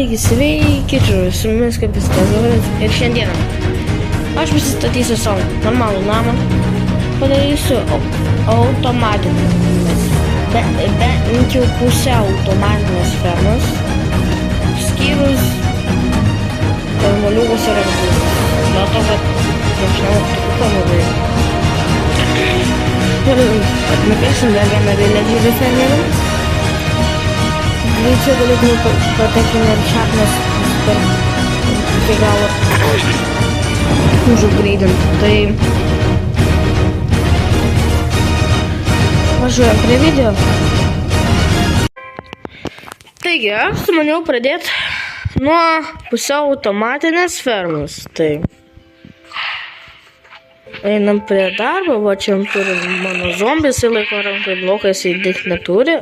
Taigi sveiki, su mumis kaip viskas ir šiandieną aš prisistatysiu savo normalų namą, padarysiu automatinės, bent jau pusę automatinės fermos, skyrus moliūgus ir arbūzus, dėl to, kad nežinau, tokių planų ir nupirksim dar vieną villagerį fermerį. Greičiau galėtume patekti ir šaknas per iki galo užupgreidint. Tai važiuojam prie video. Taigi, aš sumaniau pradėti nuo pusiau automatinės fermos. Tai einam prie darbo, va čia turi mano zombis, jis laiko rankai bloką, jis įdėk neturi.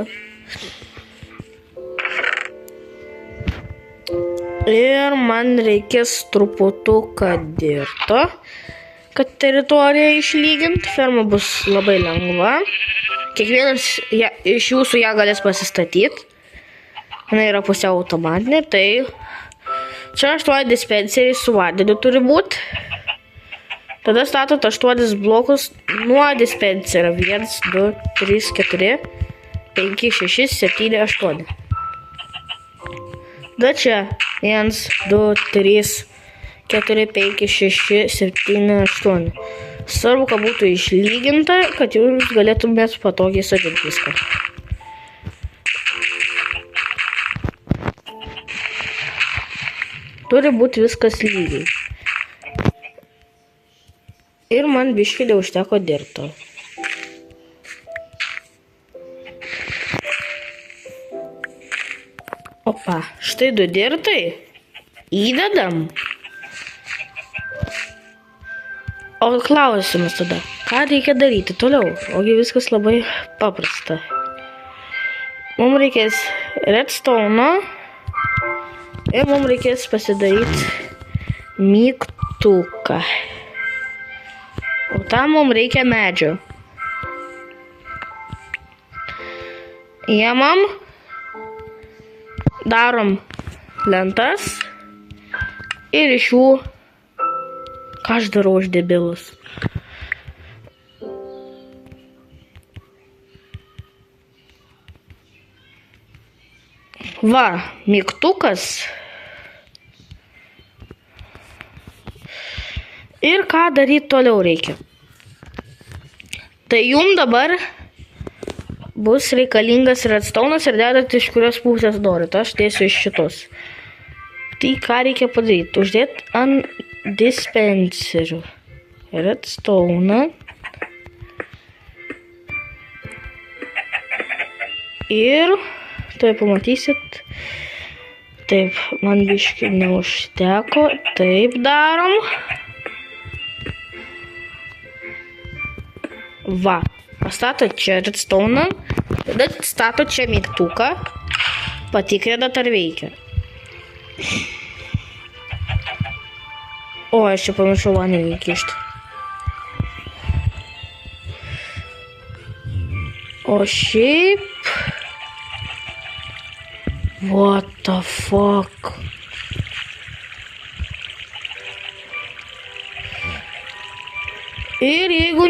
Ir man reikės truputuką dirto, kad teritoriją išlyginti. Ferma bus labai lengva. Kiekvienas iš jūsų ją galės pasistatyti. Jis yra pusiau automatinė, tai čia 8 dispenseriai su vandeniu turi būti. Tada statot 8 blokus nuo dispenserio. 1, 2, 3, 4, 5, 6, 7, 8. Da čia 1, 2, 3, 4, 5, 6, 7, 8. Svarbu, kad būtų išlyginta, kad jūs galėtumėt patogiai sodinti viską. Turi būti viskas lygiai. Ir man biškį neužteko dirto. Opa, štai 2 dirtai. Įdedam. O klausimas tada, ką reikia daryti toliau? Ogi viskas labai paprasta. Mums reikės redstone ir mums reikės pasidaryti mygtuką. O tam mums reikia medžio. Jamam darom lentas ir iš jų, ką aš darau, aš debilas. Va, mygtukas. Ir ką daryti toliau reikia. Tai jums dabar bus reikalingas redstone'as ir dedat iš kurios pusės norit. Aš dėsiu iš šitos. Tai ką reikia padaryti? Uždėti ant dispenserių redstone'ą. Ir tai pamatysit. Taip, man biškį neužteko. Taip darom. Va. Pastatot čia redstone'ą, tada statot čia mygtuką, patikrinat ar veikia. O, aš čia pamiršau vandenį įkišti. O šiaip... What the fuck? Ir jeigu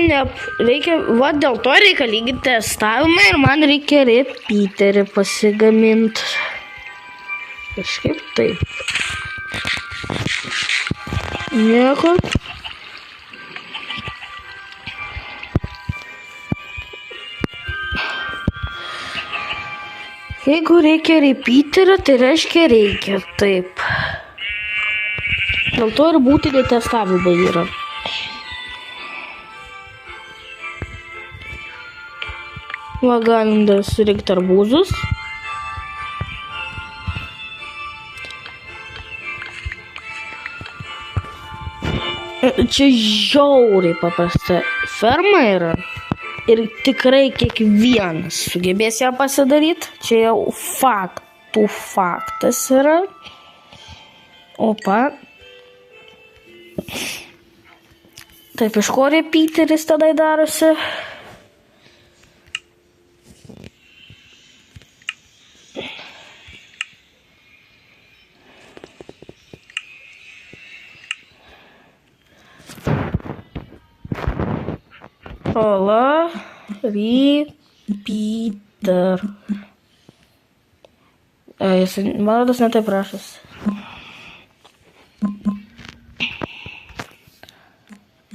reikia, va dėl to reikalingi testavimai ir man reikia repeaterį pasigaminti. Kažkaip taip. Nieko. Jeigu reikia repeaterio, tai reiškia reikia taip. Dėl to ir būtini testavimai yra. Va, galim dar surinkti arbūzus. Čia žiauriai paprasta ferma yra. Ir tikrai kiekvienas sugebės ją pasidaryti. Čia jau faktas yra. Opa. Taip, iš ko repeateris tada darosi? Rola. Repeater. Jis, man rodos, ne taip rašas.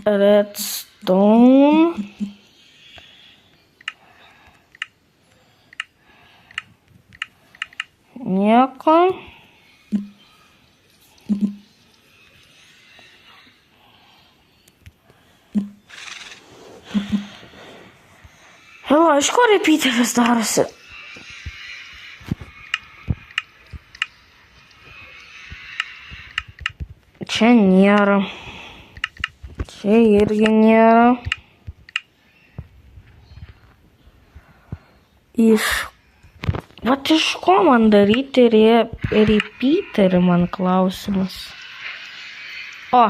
Redstone. Nieko. Iš ko repeateris darosi? Čia nėra. Čia irgi nėra. Vat iš ko man daryti repeaterį, man klausimas. O.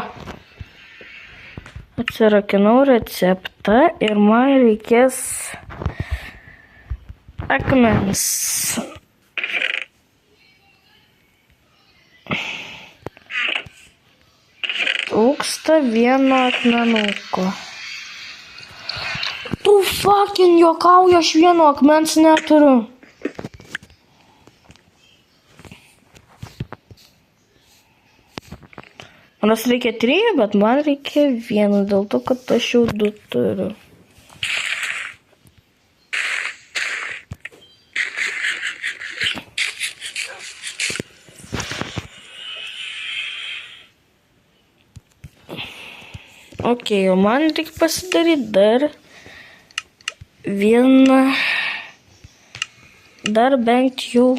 Atsirakinau receptą ir man reikės akmens. Trūksta vieno akmenuko. Tu fucking juokauji, aš vieno akmens neturiu. Manas reikia 3, bet man reikia 1, dėl to, kad aš jau 2 turiu. Ok, o man reikia pasidaryti dar bent jau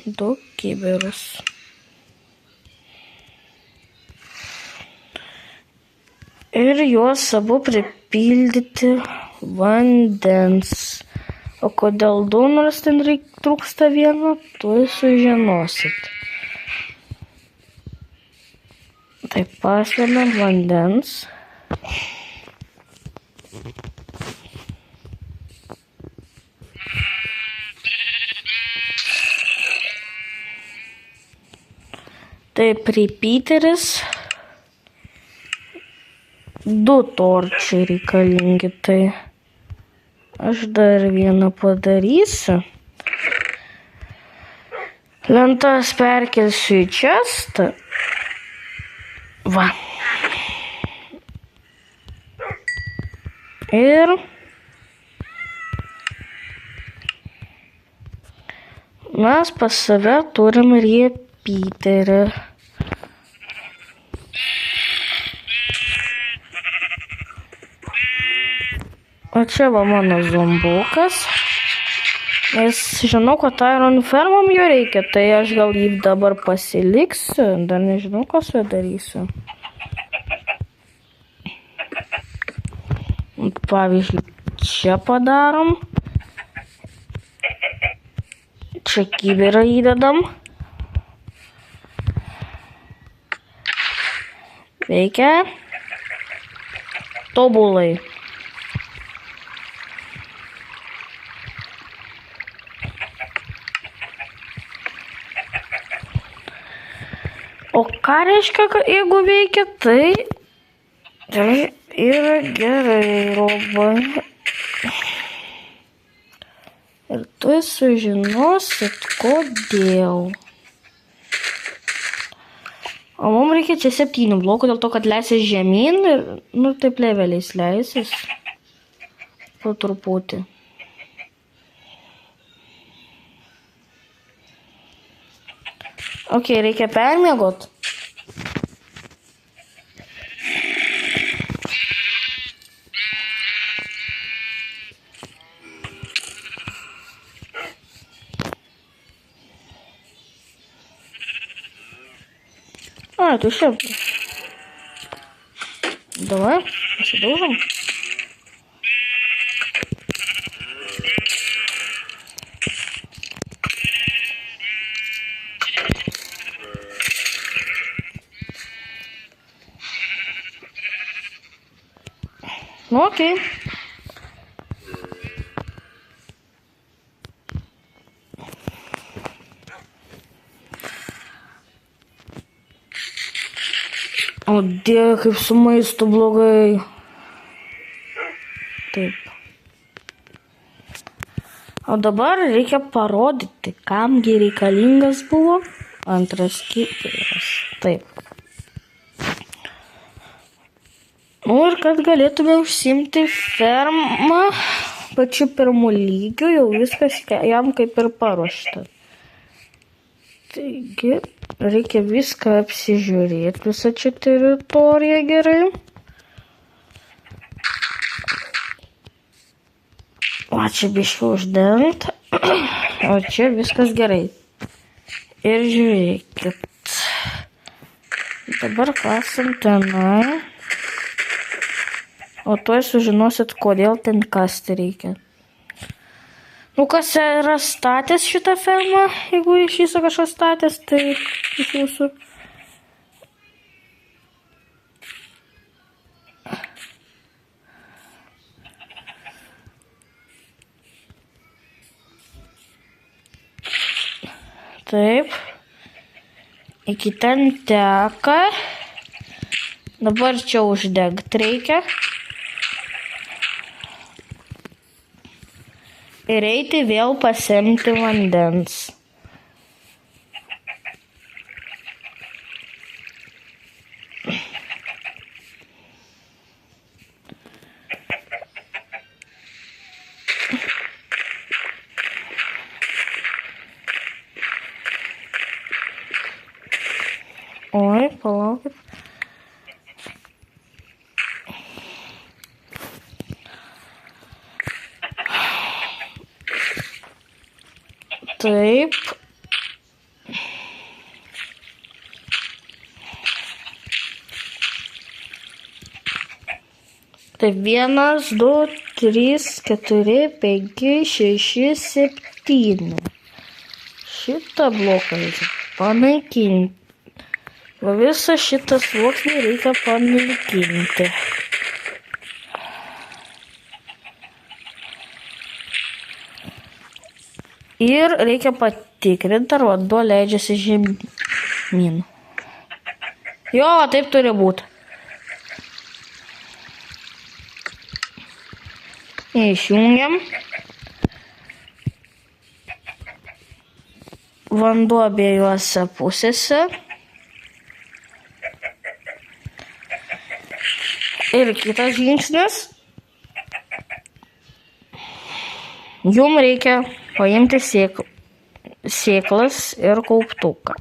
2 kibirus. Ir juos abu pripildyti vandens. O kodėl 2, nors ten trūksta 1, tuoj sužinosit. Taip, pasveriam vandens. Taip, repeateris. 2 torčiai reikalingi, tai aš dar vieną padarysiu. Lentas perkelsiu į chestą. Va. Ir mes pas save turim repeaterį. O čia va mano zombukas. Nes žinau, kad iron fermam jo reikia, tai aš gal jį dabar pasiliksiu. Dar nežinau, ką su juo darysiu. Pavyzdžiui, čia padarom. Čia kibirą įdedam. Veikia. Tobulai. O ką reiškia, kad jeigu veikia, tai yra gerai, Robai. Ir tu sužinosit, kodėl. O mums reikia čia 7 blokų, dėl to, kad leisis žemyn ir, taip leveliais leisis. Po truputį. Ok, reikia permiegot. А, это еще. Давай, продолжим. Ну окей. O Dieve, kaip su maistu blogai. Taip. O dabar reikia parodyti, kamgi reikalingas buvo antras skyrius. Taip. Ir kad galėtume užsiimti fermą pačiu pirmu lygiu, jau viskas jam kaip ir paruošta. Taigi, reikia viską apsižiūrėti, visą čia teritoriją gerai. O čia biškiai uždengt, o čia viskas gerai. Ir žiūrėkit. Dabar kasam tenai. O tuoj sužinosit, kodėl ten kasti reikia. Nu, kas yra statęs šitą fermą, jeigu iš viso kažkas statęs, tai iš jūsų. Taip. Iki ten teka. Dabar čia uždegt reikia. Ir eiti vėl pasemti vandens. Oi, palaukit. Taip. Taip, 1, 2, 3, 4, 5, 6, 7. Šitą bloką reikia panaikinti. Visą šitą sluoksnį reikia panaikinti. Ir reikia patikrinti, ar vanduo leidžiasi žemyn. Jo, taip turi būti. Išjungiam. Vanduo abiejose pusėse. Ir kitas žingsnis. Jum reikia paimti sėklas ir kauptuką.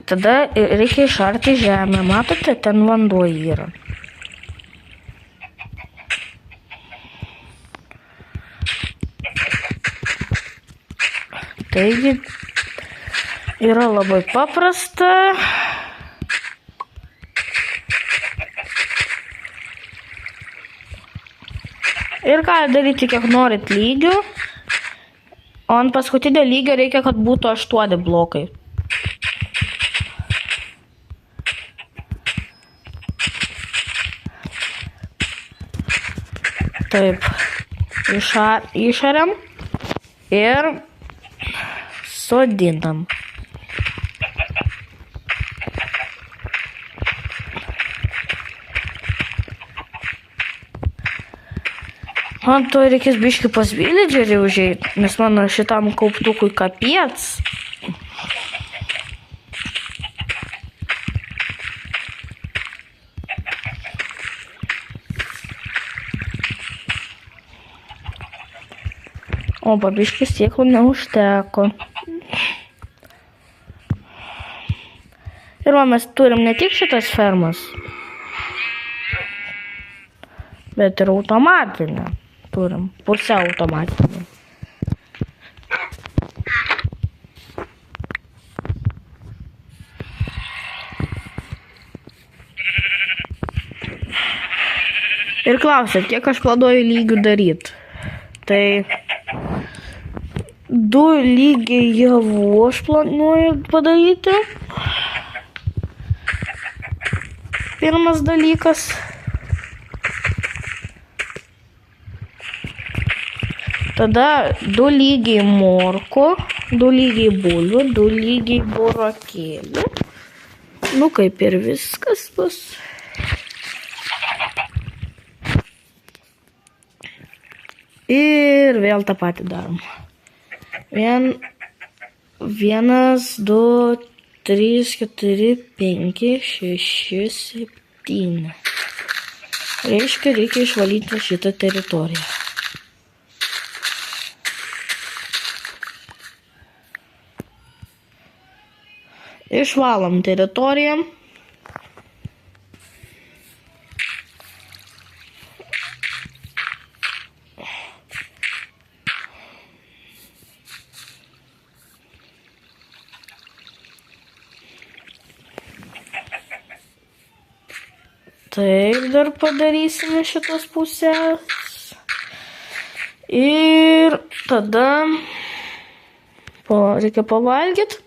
Tada reikia išarti žemę. Matote, ten vanduo yra. Taigi, yra labai paprasta. Ir gali daryti, kiek norit lygių. O ant paskutinio lygio reikia, kad būtų 8 blokai. Taip. Išariam. Ir sodinam. Man to reikės biškį pas villagerį užeit, nes mano šitam kauptukui kapiec. O pabiškį sėklų neužteko. Ir va, mes turim ne tik šitas fermas, bet ir automatinę. Turim pusę automatinį. Ir klausėt, kiek aš planuoju lygių daryti. Tai 2 lygiai javų aš planuoju padaryti. Pirmas dalykas. Tada 2 lygiai morkų, 2 lygiai bulvių, 2 lygiai burokėlių. Nu, kaip ir viskas bus. ir vėl tą patį darom. 1, 2, 3, 4, 5, 6, 7. Reiškia, reikia išvalyti šitą teritoriją. Išvalom teritoriją. Taip, dar padarysime šitas pusės. Ir tada reikia pavalgyti.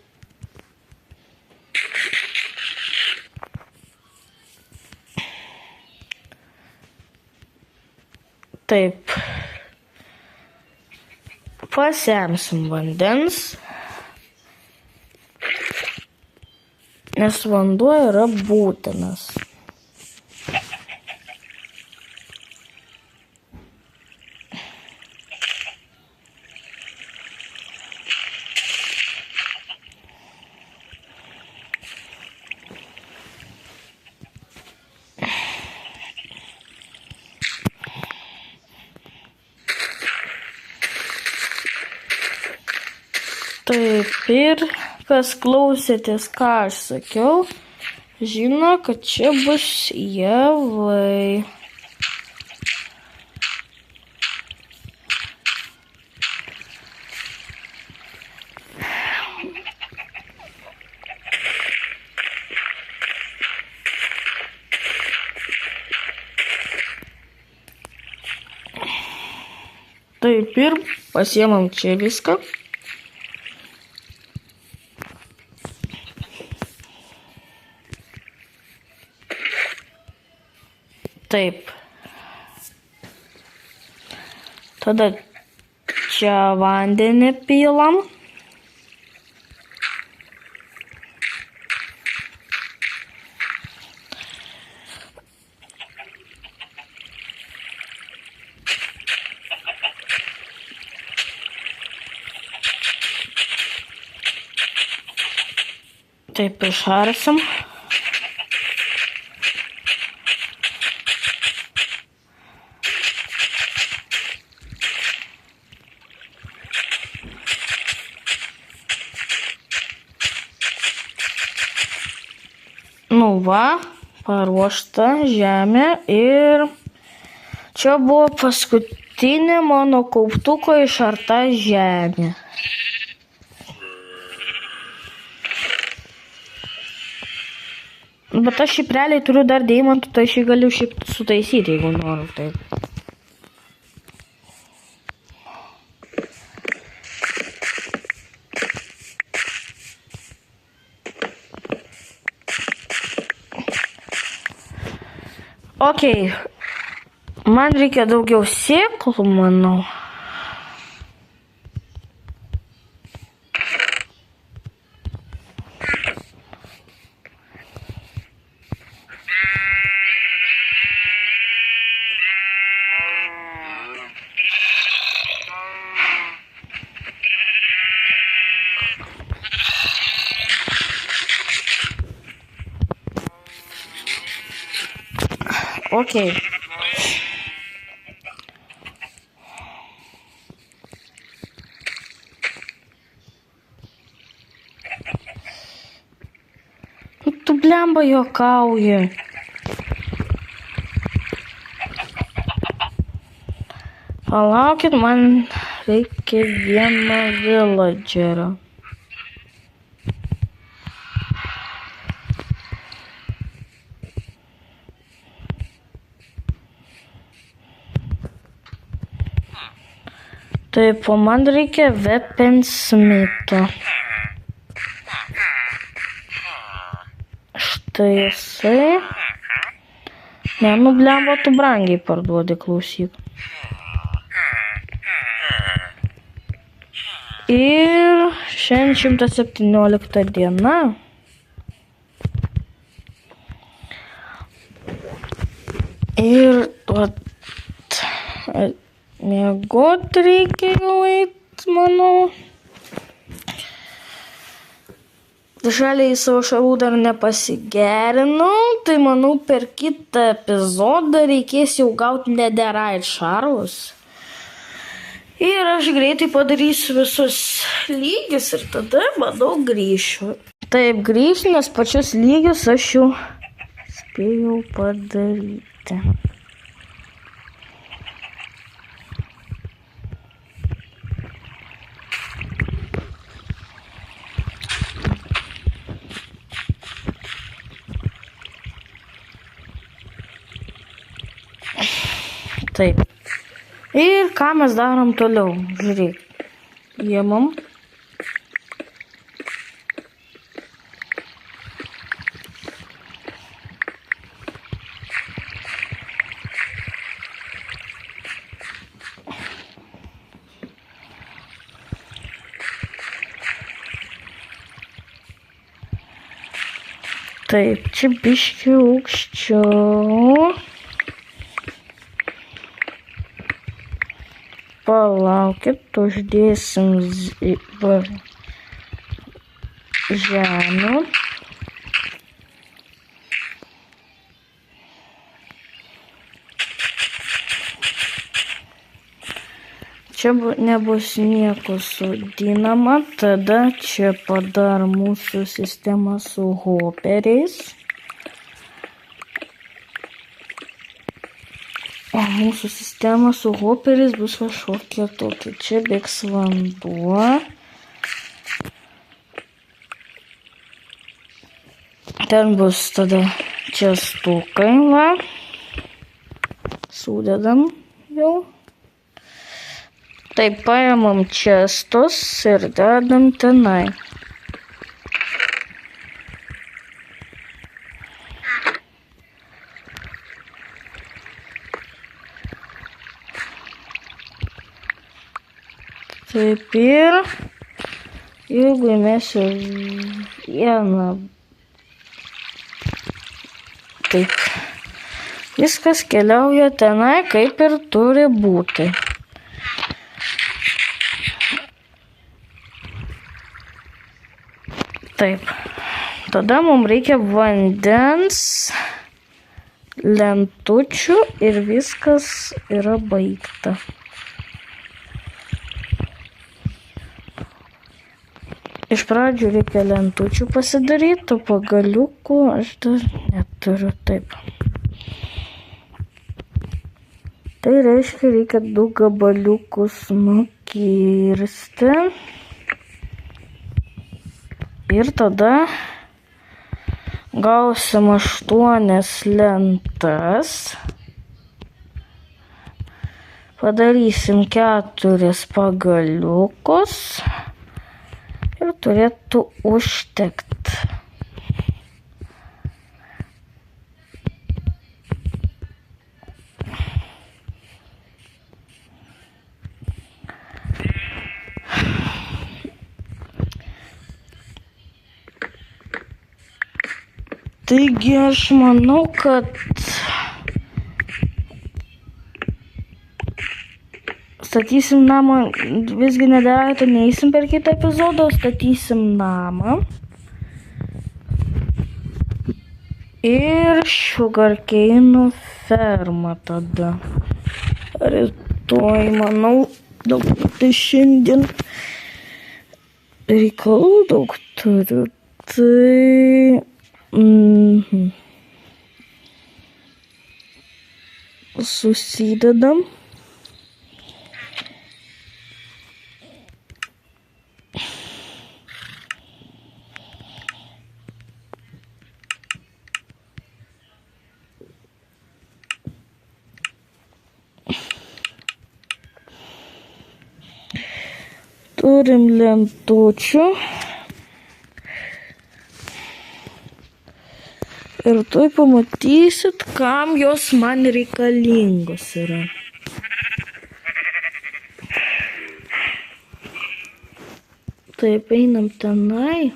Taip. Pasemsim vandens. Nes vanduo yra būtinas. Taip, ir kas klausėtės, ką aš sakiau, žino, kad čia bus javai. Taip, ir pasiemam čia viską. Taip. Tada čia vandenį pilam. Taip, išarsim. Nu va, paruošta žemė ir čia buvo paskutinė mano kauptuko išarta žemė. Bet aš šiaip realiai turiu dar deimantų, tai aš jį galiu šiaip sutaisyti, jeigu noriu. Taip. Okei, man reikia daugiau sėklų, manau. Окей. Tu blemba juokauji. Palaukit, man reikia vieno villagerio. Taip, o man reikia weaponsmito. Štai jisai. Ne, nu blemba, tu brangiai parduodi, klausyk. Ir šiandien 117 diena. Ir Miegot reikia jau eit, manau. Žaliai savo šarų dar nepasigerinau, tai manau per kitą epizodą reikės jau gauti netherite šarvus. Ir aš greitai padarysiu visus lygius ir tada, manau, grįšiu. Taip, grįšiu, nes pačius lygius aš jau spėjau padaryti. Taip. Ir ką mes darom toliau? Žiūrėk. Įimam. Taip, čia biškį aukščiau. Palaukit, uždėsim žemę. Čia nebus nieko sodinama, tada čia padar mūsų sistemą su hoperiais. O mūsų sistema su hoperiais bus kažkokia tokia. Čia bėgs vanduo. Ten bus tada čiastukai, va. Sudedam jau. Taip, paimam čiastus ir dedam tenai. Taip ir jeigu įmesiu vieną, taip, viskas keliauja tenai, kaip ir turi būti. Taip, tada mums reikia vandens, lentučių ir viskas yra baigta. Iš pradžių reikia lentučių pasidaryti, o pagaliukų aš dar neturiu. Taip. Tai reiškia, reikia 2 gabaliukus nukirsti. Ir tada gausim 8 lentas. Padarysim 4 pagaliukus. Ir turėtų užtekt. Taigi aš manau, kad statysim namą, visgi netherite neįsim per kitą epizodą, statysim namą. Ir sugarcane fermą tada. Rytoj, manau, daug tai šiandien reikalų daug turiu. Tai... Susidedam. Turim lentučių. Ir tuoj pamatysit, kam jos man reikalingos yra. Taip, einam tenai.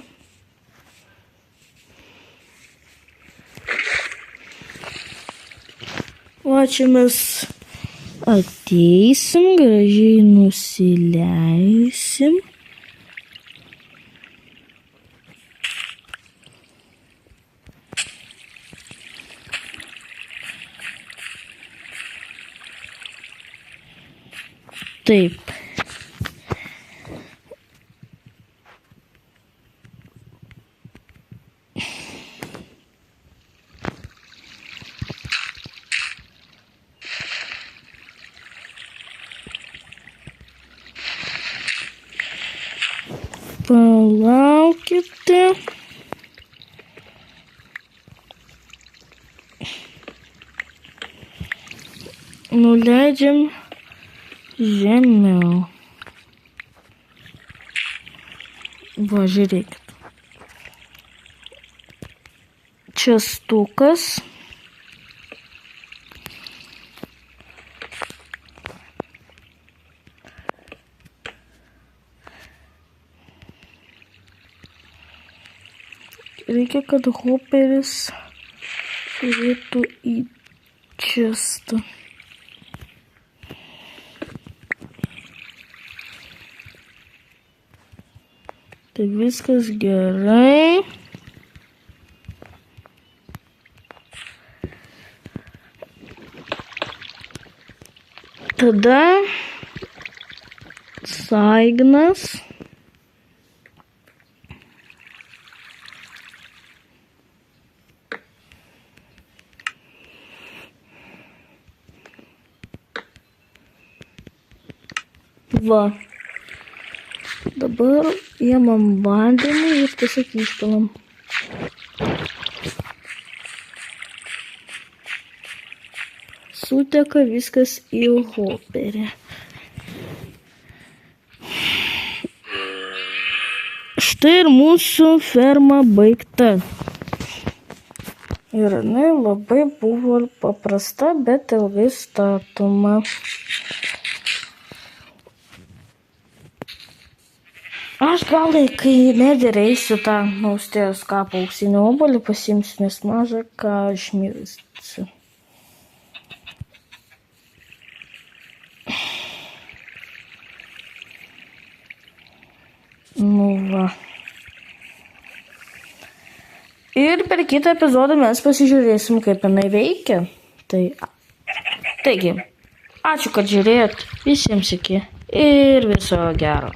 Va, čia mes ateisim, gražiai nusileisim. Taip. Palaukite. Nuleidžiam žemiau. Va, žiūrėkit. Čia stukas. Reikia, kad hoperis žiūrėtų į čestą. Tai viskas gerai. Tada saignas. Va. Dabar įmam vandenį ir tiesiog išpilam. Suteka viskas į hoperį. Štai ir mūsų ferma baigta. Ir jinai labai buvo paprasta, bet ilgai statoma. Aš gal, kai nedereisiu tą Austėjos kapo auksinį obuolį pasiimsiu, nes maža ką aš mirsiu. Nu va. Ir per kitą epizodą mes pasižiūrėsim, kaip jinai veikia. Taigi, ačiū, kad žiūrėjot. Visiems iki ir viso gero.